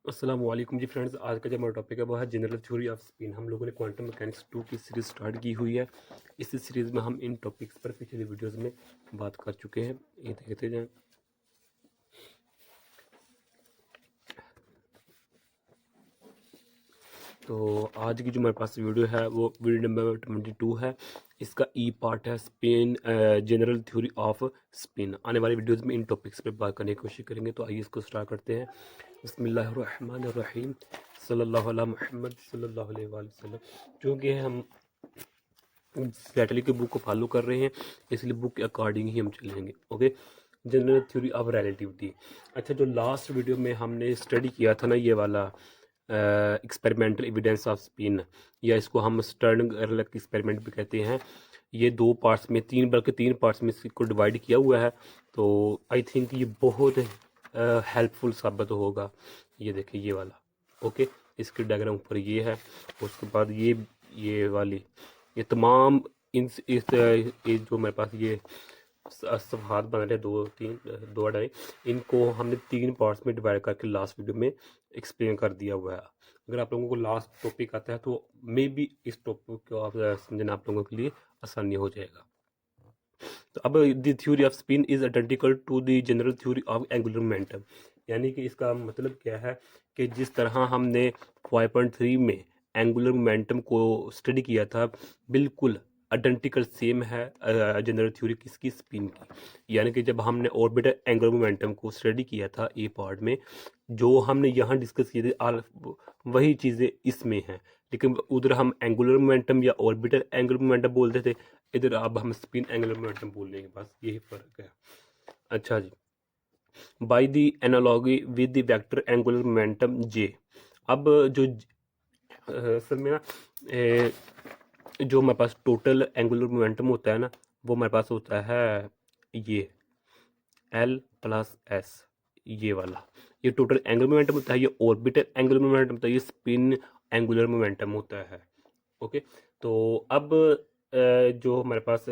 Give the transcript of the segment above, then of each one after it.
अस्सलाम वालेकुम जी फ्रेंड्स। आज का जो हमारा टॉपिक है वो है जनरल थ्योरी ऑफ स्पिन। हम लोगों ने क्वांटम मैकेनिक्स 2 की सीरीज़ स्टार्ट की हुई है। इस सीरीज़ में हम इन टॉपिक्स पर पिछले वीडियोस में बात कर चुके हैं। ये देखते जाएं। तो आज की जो हमारे पास वीडियो है वो वीडियो नंबर 22 है। इसका ई पार्ट है spin, general theory of spin. आने वाले वीडियोस में इन टॉपिक्स पर बात करने की कोशिश करेंगे। तो आइए इसको स्टार्ट करते हैं। बिस्मिल्लाहिर्रहमानिर्रहीम, सल्लल्लाहु अला मुहम्मद सल्लल्लाहु अलैहि वसल्लम। क्योंकि हम फ्लैटली की बुक को फॉलो कर रहे हैं, इसलिए बुक के अकॉर्डिंग ही हम चलेंगे। Okay, general theory of relativity. अच्छा, जो लास्ट वीडियो में हमने स्टडी किया था ना, ये वाला एक्सपेरिमेंटल एविडेंस ऑफ स्पिन, या इसको हम स्टर्न गेरलक एक्सपेरिमेंट भी कहते हैं। ये दो पार्ट्स में, बल्कि तीन पार्ट्स में इसको डिवाइड किया हुआ है। तो आई थिंक ये बहुत हेल्पफुल साबित होगा। ये देखिए ये वाला। ओके, इसके डायग्राम ऊपर ये है। उसके बाद ये वाली, ये तमाम ये जो मेरे पास ये सफ़हात बन रहे, दो अढ़ाई, इनको हमने तीन पार्ट्स में डिवाइड करके लास्ट वीडियो में एक्सप्लेन कर दिया हुआ है। अगर आप लोगों को लास्ट टॉपिक आता है तो मे बी इस टॉपिक को आप समझना आप लोगों के लिए आसानी हो जाएगा। तो अब the theory of spin is identical to the general theory of angular momentum. यानी कि इसका मतलब क्या है कि जिस तरह हमने 5.3 में एंगुलर मोमेंटम को स्टडी किया था, बिल्कुल आइडेंटिकल सेम है जनरल थ्योरी किसकी, स्पिन की। यानी कि जब हमने ऑर्बिटल एंगुलर मोमेंटम को स्टडी किया था ए पार्ट में, जो हमने यहाँ डिस्कस किए थे वही चीज़ें इसमें हैं। लेकिन उधर हम एंगुलर मोमेंटम या ऑर्बिटल एंगुलर मोमेंटम बोलते थे, इधर अब हम स्पिन एंगुलर मोमेंटम बोल लेंगे, बस यही फ़र्क है। अच्छा जी, by the analogy with the vector angular momentum J. अब जो असल में ना, जो हमारे पास टोटल एंगुलर मोमेंटम होता है ना, वो हमारे पास होता है ये एल प्लस एस, ये वाला। ये टोटल एंगुलर मोमेंटम होता है, ये ऑर्बिटल एंगुलर मोमेंटम होता है, ये स्पिन एंगुलर मोमेंटम होता है। ओके, तो अब जो हमारे पास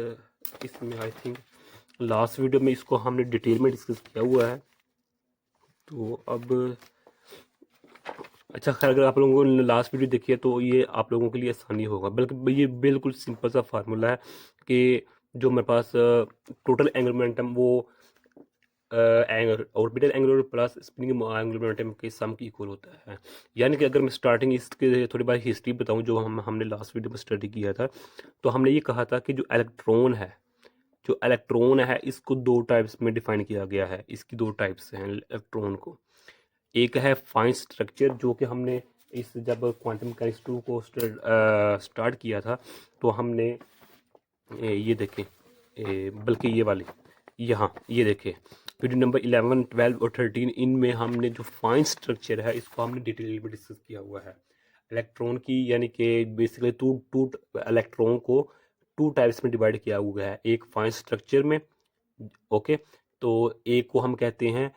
इसमें आई थिंक लास्ट वीडियो में इसको हमने डिटेल में डिस्कस किया हुआ है। तो अब अच्छा, खैर अगर आप लोगों ने लास्ट वीडियो देखी है तो ये आप लोगों के लिए आसानी होगा। बल्कि ये बिल्कुल सिंपल सा फार्मूला है कि जो मेरे पास टोटल एंगुलर मोमेंटम वो orbital angular plus spinning angular momentum के सम की इक्वल होता है। यानी कि अगर मैं स्टार्टिंग इसके थोड़ी बार हिस्ट्री बताऊं, जो हमने लास्ट वीडियो में स्टडी किया था, तो हमने ये कहा था कि जो इलेक्ट्रॉन है इसको दो टाइप्स में डिफाइन किया गया है। इसकी दो टाइप्स हैं इलेक्ट्रॉन को। एक है फाइन स्ट्रक्चर, जो कि हमने इस जब क्वांटम मैकेनिक्स 2 को स्टार्ट किया था, तो हमने ये देखें, बल्कि ये वाली, यहाँ ये देखें वीडियो नंबर 11, 12 और 13, इनमें हमने जो फाइन स्ट्रक्चर है इसको हमने डिटेल में डिस्कस किया हुआ है इलेक्ट्रॉन की। यानी कि बेसिकली टू टू इलेक्ट्रॉन को टू टाइप्स में डिवाइड किया हुआ है, एक फाइन स्ट्रक्चर में। ओके, तो एक को हम कहते हैं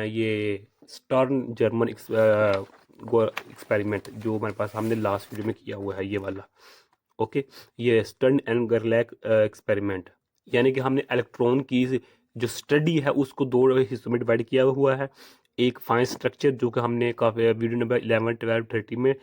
ये स्टर्न जर्मन एक्सपेरिमेंट, जो हमारे पास हमने लास्ट वीडियो में किया हुआ है, ये वाला। ओके, ये स्टर्न एंड गरलैक एक्सपेरिमेंट। यानी कि हमने इलेक्ट्रॉन की जो स्टडी है उसको दो हिस्सों में डिवाइड किया हुआ है। एक फाइन स्ट्रक्चर, जो कि हमने काफ़ी वीडियो नंबर 11, 12, 13 में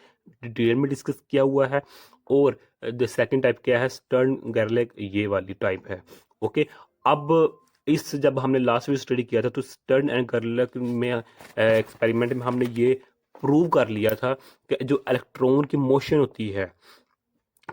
डिटेल में डिस्कस किया हुआ है, और द सेकंड टाइप क्या है, स्टर्न गरलैक, ये वाली टाइप है। ओके, अब इस जब हमने लास्ट में स्टडी किया था तो स्टर्न एंड गरलैक में एक्सपेरिमेंट में हमने ये प्रूव कर लिया था कि जो इलेक्ट्रॉन की मोशन होती है,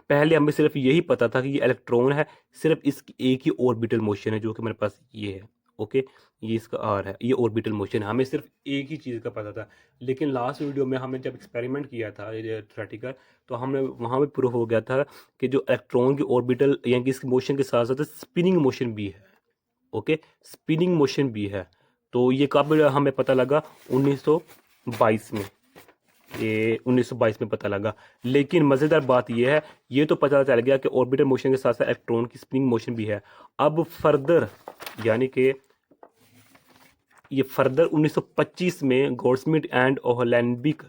पहले हमें सिर्फ यही पता था कि ये इलेक्ट्रॉन है, सिर्फ इसकी एक ही ऑर्बिटल मोशन है जो कि मेरे पास ये है। ओके, ये इसका आर है, ये ऑर्बिटल मोशन है, हमें सिर्फ एक ही चीज़ का पता था। लेकिन लास्ट वीडियो में हमने जब एक्सपेरिमेंट किया था थ्योरेटिकल, तो हमने वहाँ पे प्रूफ हो गया था कि जो इलेक्ट्रॉन की ऑर्बिटल यानी कि इसकी मोशन के साथ साथ स्पिनिंग मोशन भी है। ओके, स्पिनिंग मोशन भी है। तो ये कब हमें पता लगा, 1922 में, ये 1922 में पता लगा। लेकिन मज़ेदार बात यह है, ये तो पता चल गया कि ऑर्बिटल मोशन के साथ साथ इलेक्ट्रॉन की स्पिनिंग मोशन भी है। अब फर्दर, यानी कि ये फर्दर 1925 में गॉडस्मिट एंड ओहलैंडबिक,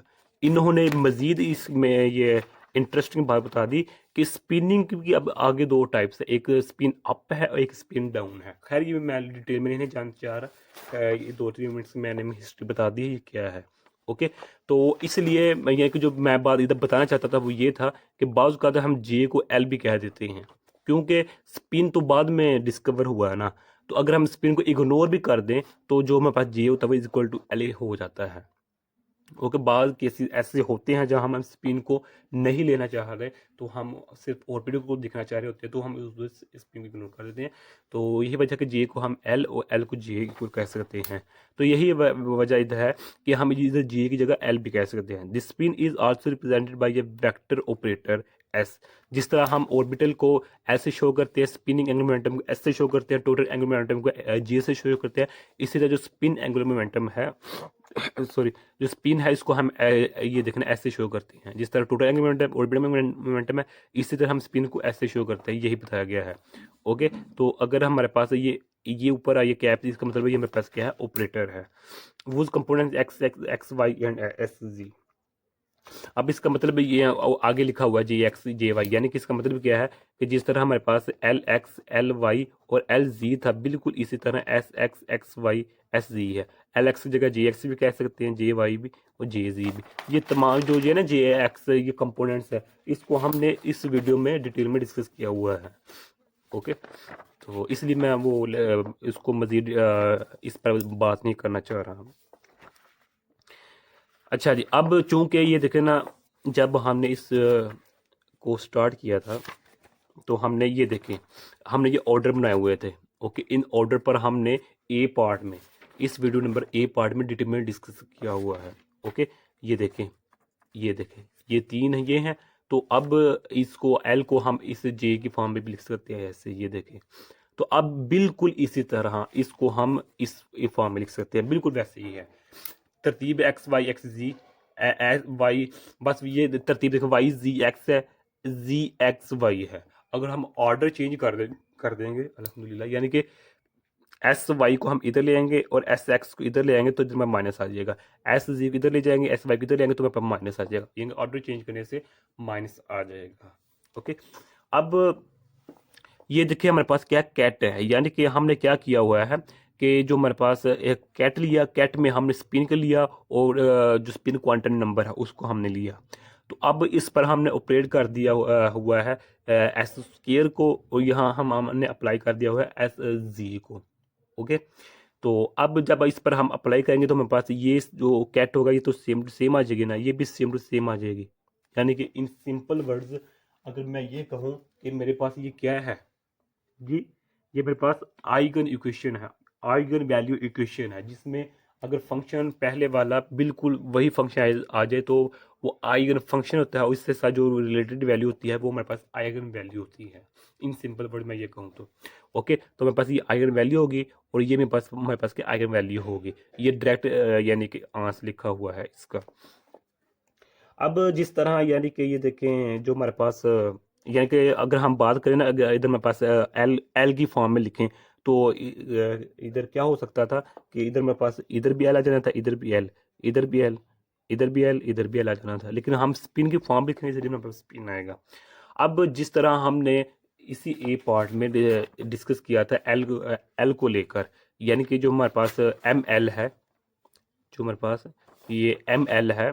इन्होंने मजीद इसमें ये इंटरेस्टिंग बात बता दी कि स्पिनिंग की अब आगे दो टाइप्स है, एक स्पिन अप है और एक स्पिन डाउन है। खैर ये मैं डिटेल में नहीं जानना चाह रहा, ये 2-3 मिनट्स मैंने हिस्ट्री बता दी है ये क्या है। ओके, तो इसलिए मैं ये कि जो मैं बात इधर बताना चाहता था वो ये था कि बाज़ का हम जे को एल भी कह देते हैं, क्योंकि स्पिन तो बाद में डिस्कवर हुआ है ना। तो अगर हम स्पिन को इग्नोर भी कर दें तो जो हमारे पास जे होता है वो इज इक्वल टू एल हो जाता है। ओके, बाद केसेस ऐसे होते हैं जहां हम स्पिन को नहीं लेना चाह रहे, तो हम सिर्फ ऑर्बिटल को दिखना चाह रहे होते हैं, तो हम उस स्पिन को इग्नोर कर देते हैं। तो यही वजह कि जे को हम एल और एल को जे कह सकते हैं। तो यही वजह इधर है कि हम इधर जे की जगह एल भी कह सकते हैं। This spin is also represented by A vector operator S. जिस तरह हम ऑर्बिटल को ऐसे शो करते हैं, स्पिनिंग एंगुलर मोमेंटम को ऐसे शो करते हैं, टोटल एंगुलर मोमेंटम को जे से शो करते हैं, इसी तरह जो स्पिन एंगुलर मोमेंटम है सॉरी, जो स्पिन है इसको हम ये देखना ऐसे शो करते हैं। जिस तरह total angular momentum orbital momentum है, इसी तरह हम स्पिन को ऐसे शो करते हैं, यही बताया गया है। ओके, तो अगर हमारे पास ये ऊपर आई कैप, इसका मतलब ये हमारे पास क्या है, ऑपरेटर है। वो component x x x y and s z. अब इसका मतलब ये आगे लिखा हुआ है जे एक्स जे वाई, यानी कि इसका मतलब क्या है कि जिस तरह हमारे पास एल एक्स एल वाई और एल जी था, बिल्कुल इसी तरह S x x y S z है। एल एक्स की जगह जे एक्स भी कह सकते हैं, जे वाई भी और जे जी भी। ये तमाम जो है ना जे एक्स ये कंपोनेंट्स है, इसको हमने इस वीडियो में डिटेल में डिस्कस किया हुआ है। ओके, तो इसलिए मैं वो इसको मजीद इस पर बात नहीं करना चाह रहा हूँ। अच्छा जी, अब चूंकि ये देखे ना, जब हमने इस को स्टार्ट किया था तो हमने ये देखे, हमने ये ऑर्डर बनाए हुए थे। ओके, इन ऑर्डर पर हमने ए पार्ट में, इस वीडियो नंबर ए पार्ट में डिटेल में डिस्कस किया हुआ है। ओके, ये देखें, ये देखें, ये तीन है, ये हैं। तो अब इसको एल को हम इस जे की फॉर्म में भी लिख सकते हैं ऐसे, ये देखें। तो अब बिल्कुल इसी तरह इसको हम इस फॉर्म में लिख सकते हैं, बिल्कुल वैसे ही है। तरतीब एक्स वाई एक्स जी वाई, बस ये तरतीब देखो, वाई जी एक्स है, जी एक्स वाई है। अगर हम ऑर्डर चेंज कर देंगे अल्हम्दुलिल्लाह, यानी कि एस वाई को हम इधर ले आएंगे और एस एक्स को इधर ले आएंगे तो इधर में माइनस आ जाएगा। एस जी को इधर ले जाएंगे, एस वाई को इधर ले आएंगे तो मेरे पास माइनस आ जाएगा, यानी ऑर्डर चेंज करने से माइनस आ जाएगा। ओके, अब ये देखिए हमारे पास क्या कैट है, यानी कि हमने क्या किया हुआ है कि जो हमारे पास एक कैट लिया, कैट में हमने स्पिन कर लिया और जो स्पिन क्वांटम नंबर है उसको हमने लिया। तो अब इस पर हमने ऑपरेट कर दिया हुआ है एस स्केयर को, और यहाँ हमने अप्लाई कर दिया हुआ है एस जी को। ओके, तो अब जब इस पर हम अप्लाई करेंगे तो हमारे पास ये जो कैट होगा ये तो सेम टू सेम आ जाएगी ना, ये भी सेम टू सेम आ जाएगी। यानी कि इन सिंपल वर्ड्स अगर मैं ये कहूँ कि मेरे पास ये क्या है, ये मेरे पास आइगन इक्वेशन है, आइगन वैल्यू इक्वेशन है, जिसमें अगर फंक्शन पहले वाला बिल्कुल वही फंक्शन आ जाए तो वो आइगन फंक्शन होता है, और इससे साथ जो रिलेटेड वैल्यू होती है वो हमारे पास आइगन वैल्यू होती है। इन सिंपल वर्ड में ये कहूँ तो ओके, तो मेरे पास ये आइगन वैल्यू होगी और ये मेरे पास क्या आइगन वैल्यू होगी। ये डायरेक्ट यानी कि आंसर लिखा हुआ है इसका। अब जिस तरह यानी कि ये देखें जो हमारे पास यानी कि अगर हम बात करें ना, अगर इधर मेरे पास एल एल की फॉर्म में लिखें तो इधर क्या हो सकता था कि इधर मेरे पास इधर भी एल आ जाना था, इधर भी एल, इधर भी एल, इधर भी एल, इधर भी एल आ जाना था, लेकिन हम स्पिन की फॉर्म लिखने से मेरे पास स्पिन आएगा। अब जिस तरह हमने इसी ए पार्ट में डिस्कस किया था एल एल को लेकर, यानी कि जो हमारे पास एम एल है, जो हमारे पास ये एम एल है,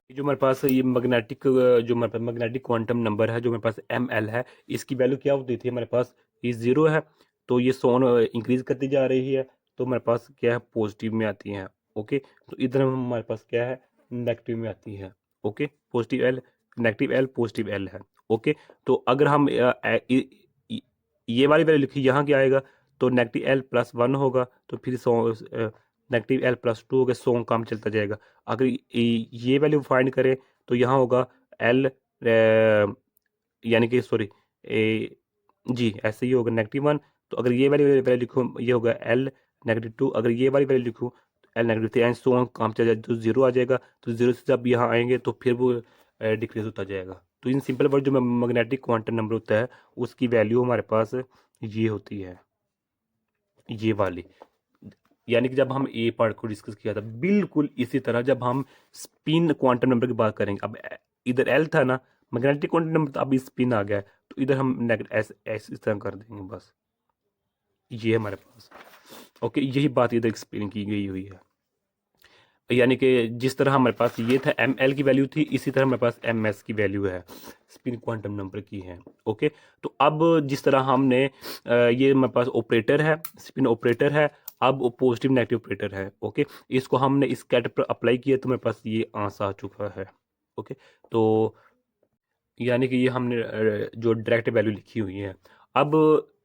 जो हमारे पास ये मैग्नेटिक जो हमारे पास मैग्नेटिक क्वांटम नंबर है जो हमारे पास एम एल है, इसकी वैल्यू क्या होती थी हमारे पास, ये ज़ीरो है। तो ये सोन इंक्रीज करती जा रही है, तो हमारे पास क्या है, पॉजिटिव में आती है। ओके, तो इधर हमारे पास क्या है, नेगेटिव में आती है। Okay, positive L, negative L, positive L है। ओके, तो अगर हम ये वाली वैल्यू लिखी, यहाँ क्या आएगा, तो नेगेटिव एल प्लस वन होगा, तो फिर नेगेटिव एल प्लस टू होगा, सो काम चलता जाएगा। अगर ये वैल्यू फाइंड करें तो यहाँ होगा एल यानी कि सॉरी जी ऐसे ही होगा नेगेटिव वन। तो अगर ये वाली वैल्यू लिखूँ ये होगा एल नेगेटिव टू, अगर ये वाली वैल्यू लिखूँ L negative three, and so on काम चल जाए तो जीरो आ जाएगा। तो जीरो से जब यहाँ आएंगे तो फिर वो डिक्रीज होता जाएगा। तो इन सिंपल वर्ड जो मैग्नेटिक क्वांटम नंबर होता है उसकी वैल्यू हमारे पास ये होती है, ये वाली। यानी कि जब हम ए पार्ट को डिस्कस किया था बिल्कुल इसी तरह जब हम स्पिन क्वांटम नंबर की बात करेंगे, अब इधर एल था ना मैग्नेटिक क्वांटम नंबर, तो अब स्पिन आ गया है, तो इधर हम नेगेटिव एस एस इस तरह कर देंगे बस, ये हमारे पास। ओके, यही बात इधर एक्सप्लेन की गई हुई है। यानी कि जिस तरह हमारे पास ये था एम एल की वैल्यू थी, इसी तरह हमारे पास एम एस की वैल्यू है, स्पिन क्वांटम नंबर की है। ओके, तो अब जिस तरह हमने ये हमारे पास ऑपरेटर है, स्पिन ऑपरेटर है, अब पॉजिटिव नेगेटिव ऑपरेटर है। ओके, इसको हमने इस कैट पर अप्लाई किया तो मेरे पास ये आंसर आ चुका है। ओके, तो यानी कि ये हमने जो डायरेक्ट वैल्यू लिखी हुई है। अब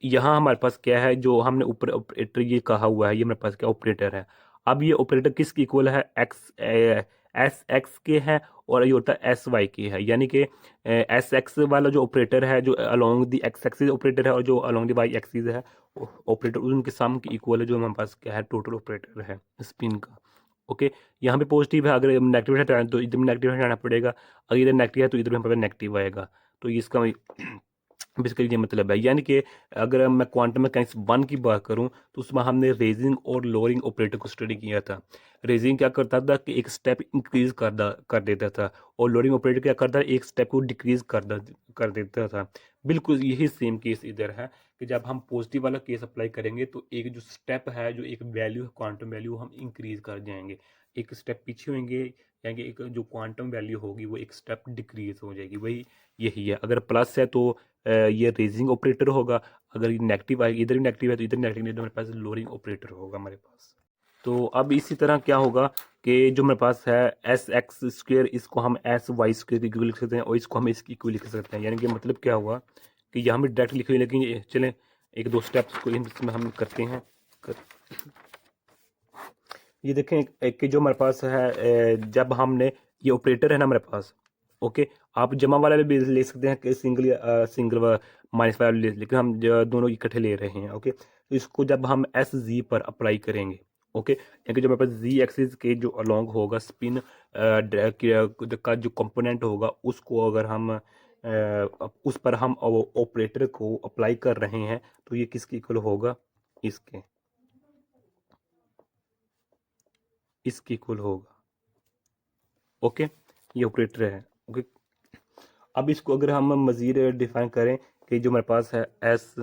यहाँ हमारे पास क्या है, जो हमने ऊपर ऑपरेटर ये कहा हुआ है, ये हमारे पास क्या ऑपरेटर है। अब ये ऑपरेटर किसकी इक्वल है, एक्स एस एक्स के है, और ये होता है एस वाई के है। यानी कि एस एक्स वाला जो ऑपरेटर है, जो along the x axis operator है, और जो अलोंग द वाई एक्सिस है ऑपरेटर, उनके सम की इक्वल है, जो हमारे पास क्या है टोटल ऑपरेटर है स्पिन का। ओके, यहाँ पे पॉजिटिव है, अगर नेगेटिव हटाना तो इधर नेगेटिव हटाना पड़ेगा, अगर इधर नेगेटिव है तो इधर हमारे पास नेगेटिव आएगा। तो इसका बेसिकली ये मतलब है। यानी कि अगर मैं क्वांटम मैकेनिक्स 1 की बात करूं तो उसमें हमने रेजिंग और लोअरिंग ऑपरेटर को स्टडी किया था। रेजिंग क्या करता था कि एक स्टेप इंक्रीज कर देता था, और लोअरिंग ऑपरेटर क्या करता है, एक स्टेप को डिक्रीज कर देता था। बिल्कुल यही सेम केस इधर है कि जब हम पॉजिटिव वाला केस अप्लाई करेंगे तो एक जो स्टेप है, जो एक वैल्यू है क्वांटम वैल्यू, हम इंक्रीज कर जाएंगे, एक स्टेप पीछे होंगे, यानी कि एक जो क्वांटम वैल्यू होगी वो एक स्टेप डिक्रीज हो जाएगी। वही यही है। अगर प्लस है तो ये रेजिंग ऑपरेटर होगा, अगर ये नेगेटिव आएगी, इधर भी नेगेटिव है तो इधर नेगेटिव नहीं, तो हमारे पास लोअरिंग ऑपरेटर होगा हमारे पास। तो अब इसी तरह क्या होगा कि जो मेरे पास है एस एक्स स्क्वेयर, इसको हम एस वाई स्क्वेयर की इक्वल लिख सकते हैं, और इसको हम इसकी इक्वल लिख सकते हैं। यानी कि मतलब क्या हुआ कि यहाँ भी डायरेक्ट लिखे हुए, लेकिन चलें एक दो स्टेप्स को इसमें हम करते हैं। ये देखें एक जो हमारे पास है, जब हमने ये ऑपरेटर है ना हमारे पास। ओके, आप जमा वाला भी ले सकते हैं कि सिंगल माइनस वाला लेकिन हम दोनों इकट्ठे ले रहे हैं। ओके, तो इसको जब हम एस जी पर अप्लाई करेंगे, ओके, यानी कि जो हमारे पास जी एक्सिस के जो अलोंग होगा स्पिन का जो कंपोनेंट होगा, उसको अगर हम उस पर हम ऑपरेटर को अप्लाई कर रहे हैं तो ये किसके इक्वल होगा, इसके इक्वल होगा। ओके, ये ऑपरेटर है। ओके, अब इसको अगर हम मज़ीद डिफाइन करें कि जो हमारे पास है एस,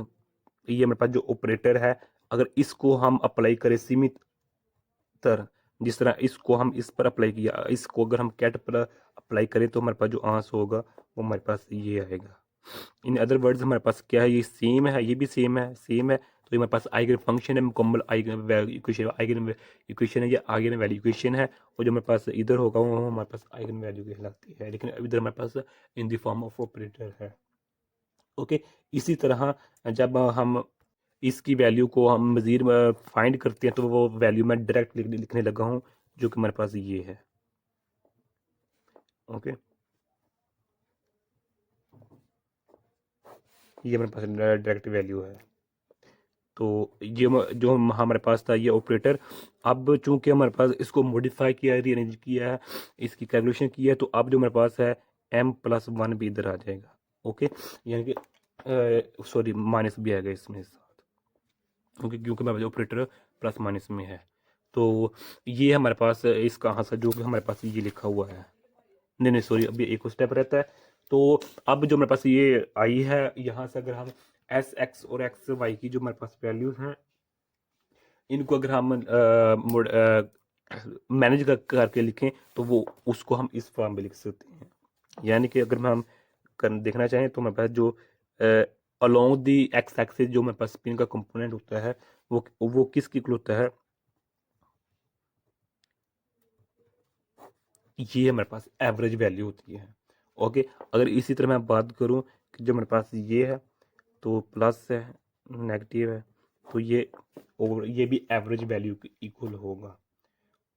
ये हमारे पास जो ऑपरेटर है, अगर इसको हम अप्लाई करें सीमित तर, जिस तरह इसको हम इस पर अप्लाई किया, इसको अगर हम कैट पर अप्लाई करें तो हमारे पास जो आंसर होगा वो हमारे पास ये आएगा। इन अदर वर्ड्स हमारे पास क्या है, ये सेम है, ये भी सेम है। तो ये हमारे पास आइगन फंक्शन है, मुकम्मल आइगन इक्वेशन है, ये आइगन वैल्यू इक्वेशन है, और जो हमारे पास इधर होगा वो हमारे पास आइगन वैल्यू कहलाती है, लेकिन इधर हमारे पास in the form of operator है। ओके, इसी तरह जब हम इसकी वैल्यू को हम मज़ीद फाइंड करते हैं तो वो वैल्यू मैं डायरेक्ट लिखने लगा हूँ, जो कि हमारे पास ये है। ओके, ये हमारे पास डायरेक्ट वैल्यू है। तो ये जो हमारे पास था ये ऑपरेटर, अब चूंकि हमारे पास इसको मॉडिफाई किया है, रीअरेंज किया है, इसकी कैलकुलेशन की है, तो अब जो हमारे पास है m+1 भी इधर आ जाएगा। ओके, यानी कि सॉरी माइनस भी आएगा इसमें साथ, क्योंकि हमारे पास ऑपरेटर प्लस माइनस में है। तो ये हमारे पास इसका आंसर जो कि हमारे पास ये लिखा हुआ है, नहीं नहीं सॉरी, अभी एक स्टेप रहता है। तो अब जो मेरे पास ये आई है, यहाँ से अगर हम एस एक्स और एक्स वाई की जो हमारे पास वैल्यूज हैं, इनको अगर हम मैनेज करके लिखें तो वो उसको हम इस फॉर्म में लिख सकते हैं। यानी कि अगर हम देखना चाहें तो हमारे पास जो अलोंग दी एक्स एक्सिस जो हमारे पास स्पिन का कंपोनेंट होता है, वो किसकी इक्वल होता है, ये हमारे पास एवरेज वैल्यू होती है। ओके, अगर इसी तरह मैं बात करूं कि जो हमारे पास ये है तो प्लस है, नेगेटिव है, तो ये और ये भी एवरेज वैल्यू के इक्वल होगा।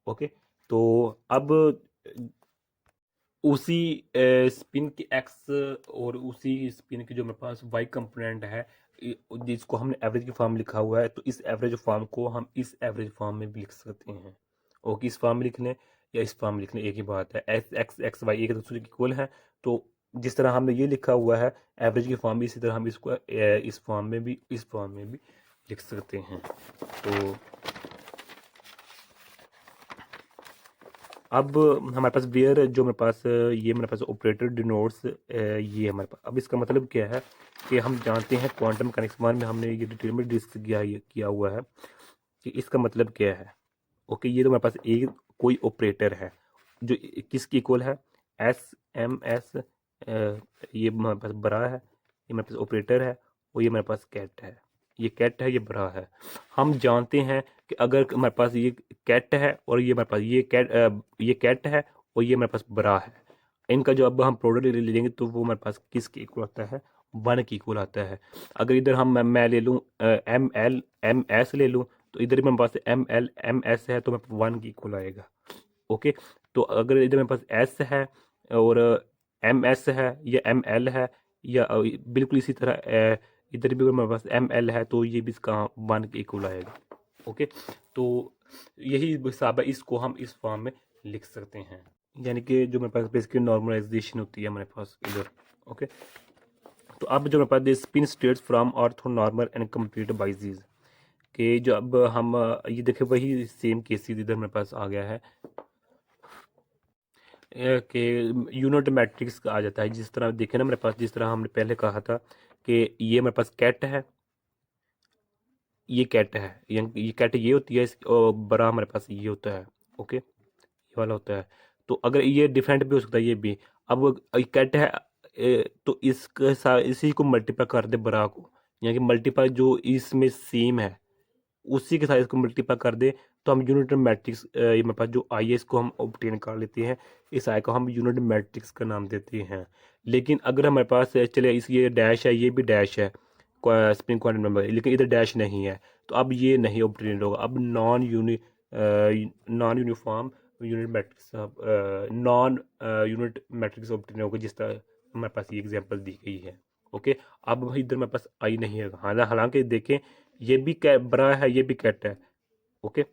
ओके, तो अब उसी स्पिन की एक्स और उसी स्पिन की जो मेरे पास वाई कंपोनेंट है, जिसको हमने एवरेज की फॉर्म लिखा हुआ है, तो इस एवरेज फॉर्म को हम इस एवरेज फॉर्म में भी लिख सकते हैं। ओके, इस फॉर्म में लिखने या इस फॉर्म में लिखने एक ही बात है, एस एक्स एक्स वाई एक दूसरे के इक्वल है। तो जिस तरह हमने ये लिखा हुआ है एवरेज की फॉर्म भी, इसी तरह हम इसको इस फॉर्म में भी, इस फॉर्म में भी लिख सकते हैं। तो अब हमारे पास वेयर जो मेरे पास ये मेरे पास ऑपरेटर डिनोट्स, ये हमारे पास, अब इसका मतलब क्या है कि हम जानते हैं क्वांटम मैकेनिक्स 1 में हमने ये डिटेल में डिस्कस किया हुआ है कि इसका मतलब क्या है। ओके, ये तो हमारे पास एक कोई ऑपरेटर है जो किसकी इक्वल है, एस एम एस, ये हमारे पास बड़ा है, ये मेरे पास ऑपरेटर है, और ये मेरे पास कैट है, ये कैट है, ये बड़ा है। हम जानते हैं कि अगर हमारे पास ये कैट है और ये हमारे पास ये कैट है और ये मेरे पास बड़ा है, इनका जो अब हम प्रोडक्ट ले लेंगे तो वो हमारे पास किसके इक्वल आता है, 1 के इक्वल आता है। अगर इधर मैं ले लूँ एम एल एम एस ले लूँ, तो इधर भी मेरे पास एम एल एम एस है, तो मेरे पास 1 के इक्वल आएगा। ओके, तो अगर इधर मेरे पास एस है और एम एस है या एम एल है, या बिल्कुल इसी तरह इधर भी अगर मेरे पास एम एल है, तो ये भी इसका 1 के इक्वल आएगा। ओके, तो यही हिसाब है, इसको हम इस फॉर्म में लिख सकते हैं, यानी कि जो मेरे पास बेसिकली नॉर्मलाइजेशन होती है हमारे पास इधर। ओके, तो अब जो मेरे पास this spin states from orthonormal and complete bases, कि जो अब हम ये देखें वही सेम केसेस इधर मेरे पास आ गया है कि यूनिट मैट्रिक्स आ जाता है। जिस तरह देखें ना मेरे पास, जिस तरह हमने पहले कहा था कि ये मेरे पास कैट है, ये कैट है, ये कैट ये होती है, और बड़ा हमारे पास ये होता है। ओके, ये वाला होता है। तो अगर ये डिफरेंट भी हो सकता है, ये भी। अब कैट है तो इसके साथ इसी को मल्टीप्लाई कर दे बड़ा को, यानी कि मल्टीप्लाई जो इसमें सेम है उसी के साथ इसको मल्टीप्लाई कर दे, तो हम यूनिट मैट्रिक्स ये मेरे पास जो आई है इसको हम ऑब्टेन कर लेते हैं। इस आई को हम यूनिट मैट्रिक्स का नाम देते हैं। लेकिन अगर हमारे पास चले इस ये डैश है, ये भी डैश है स्प्रिंग क्वांटम नंबर, लेकिन इधर डैश नहीं है, तो अब ये नहीं ऑब्टेन होगा। अब non uniform unit matrix non unit matrix obtain होगा, जिस तरह हमारे पास ये एग्जांपल दी गई है। ओके, अब इधर मेरे पास आई नहीं है, हालांकि देखें ये भी बड़ा है, ये भी कैट है। ओके,